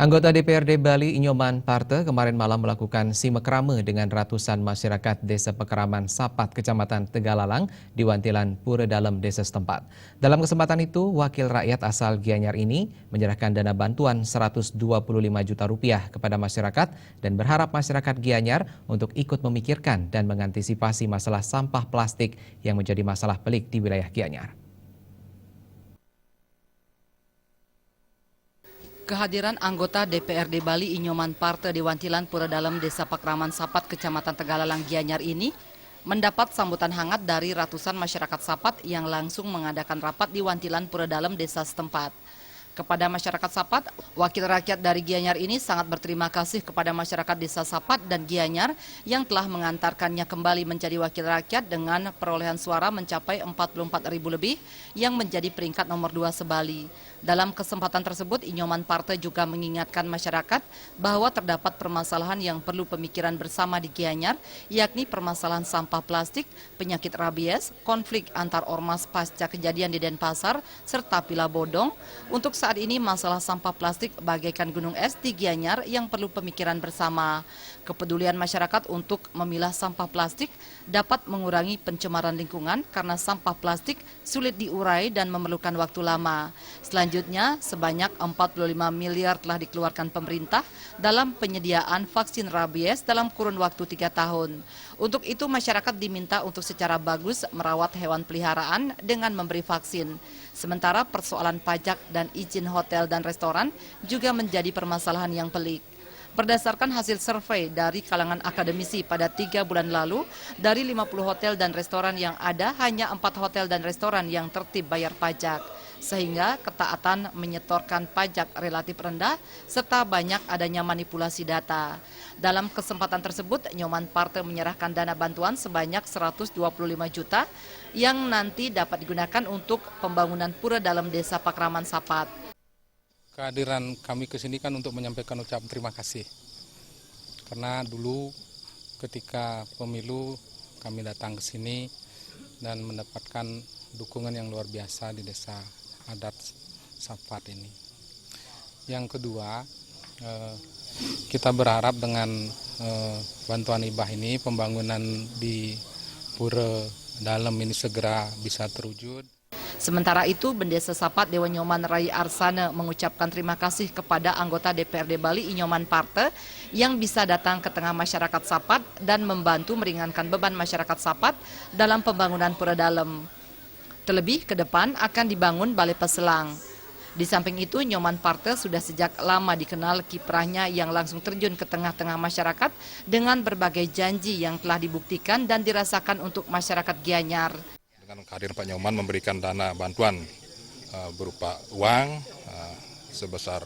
Anggota DPRD Bali Inyoman Parte kemarin malam melakukan simekrame dengan ratusan masyarakat Desa Pekeraman Sapat, Kecamatan Tegalalang di Wantilan Pura Dalem Desa setempat. Dalam kesempatan itu, wakil rakyat asal Gianyar ini menyerahkan dana bantuan Rp125 juta kepada masyarakat dan berharap masyarakat Gianyar untuk ikut memikirkan dan mengantisipasi masalah sampah plastik yang menjadi masalah pelik di wilayah Gianyar. Kehadiran anggota DPRD Bali Inyoman Parte di Wantilan Pura Dalem Desa Pekeraman Sapat, Kecamatan Tegalalang Gianyar ini mendapat sambutan hangat dari ratusan masyarakat Sapat yang langsung mengadakan rapat di Wantilan Pura Dalem Desa setempat. Kepada masyarakat Sapat, wakil rakyat dari Gianyar ini sangat berterima kasih kepada masyarakat Desa Sapat dan Gianyar yang telah mengantarkannya kembali menjadi wakil rakyat dengan perolehan suara mencapai 44.000 lebih yang menjadi peringkat nomor 2 se-Bali. Dalam kesempatan tersebut, Inyoman Parte juga mengingatkan masyarakat bahwa terdapat permasalahan yang perlu pemikiran bersama di Gianyar, yakni permasalahan sampah plastik, penyakit rabies, konflik antar ormas pasca kejadian di Denpasar, serta Pila Bodong. Untuk saat ini masalah sampah plastik bagaikan gunung es di Gianyar yang perlu pemikiran bersama. Kepedulian masyarakat untuk memilah sampah plastik dapat mengurangi pencemaran lingkungan karena sampah plastik sulit diurai dan memerlukan waktu lama. Selanjutnya, sebanyak 45 miliar telah dikeluarkan pemerintah dalam penyediaan vaksin rabies dalam kurun waktu 3 tahun. Untuk itu, masyarakat diminta untuk secara bagus merawat hewan peliharaan dengan memberi vaksin. Sementara persoalan pajak dan izin hotel dan restoran juga menjadi permasalahan yang pelik. Berdasarkan hasil survei dari kalangan akademisi pada 3 bulan lalu, dari 50 hotel dan restoran yang ada, hanya 4 hotel dan restoran yang tertib bayar pajak. Sehingga ketaatan menyetorkan pajak relatif rendah, serta banyak adanya manipulasi data. Dalam kesempatan tersebut, Inyoman Parte menyerahkan dana bantuan sebanyak 125 juta yang nanti dapat digunakan untuk pembangunan pura dalam Desa Pekeraman Sapat. Kehadiran kami ke sini kan untuk menyampaikan ucapan terima kasih. Karena dulu ketika pemilu kami datang ke sini dan mendapatkan dukungan yang luar biasa di desa adat Sapat ini. Yang kedua, kita berharap dengan bantuan hibah ini pembangunan di Pura Dalem ini segera bisa terwujud. Sementara itu, Bendesa Sapat Dewa Nyoman Rai Arsana mengucapkan terima kasih kepada anggota DPRD Bali Inyoman Parte yang bisa datang ke tengah masyarakat Sapat dan membantu meringankan beban masyarakat Sapat dalam pembangunan Pura Dalem. Terlebih ke depan akan dibangun Balai Peselang. Di samping itu, Inyoman Parte sudah sejak lama dikenal kiprahnya yang langsung terjun ke tengah-tengah masyarakat dengan berbagai janji yang telah dibuktikan dan dirasakan untuk masyarakat Gianyar. Dengan kehadiran Pak Nyoman memberikan dana bantuan berupa uang sebesar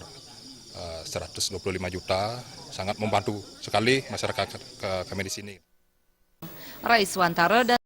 125 juta, sangat membantu sekali masyarakat kami di sini. Rais Wantara dan